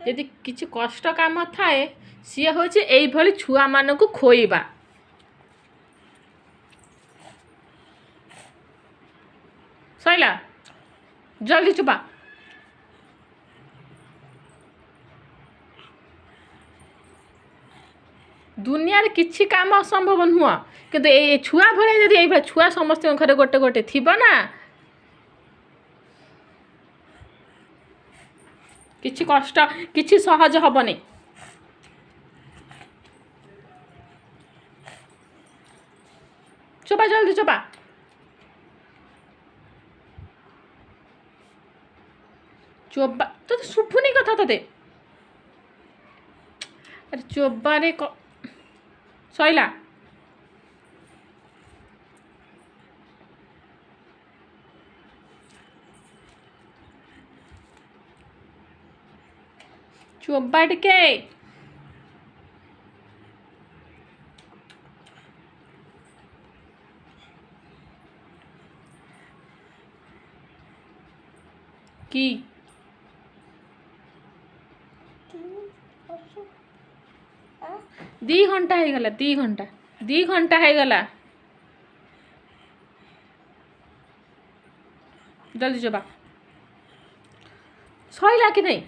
यदि किसी कष्ट काम थाए सी हूँ ये छुआ मान को खोइबा सैला जल्दी चुपा दुनिया रे किछि काम असंभव नुह किंतु ए छुआ भले जदि ए छुआ समस्त घर गोटे गोटे थिबो ना किछि कष्ट किछि सहज हबनी चुपा जल्दी चुपा चोबा तो शुभुनी कथा तोते अरे चोबारे सैला चोबा टिके की 2 घंटा हो गला 2 घंटा हो गला जल्दी चबा सैला कि नहीं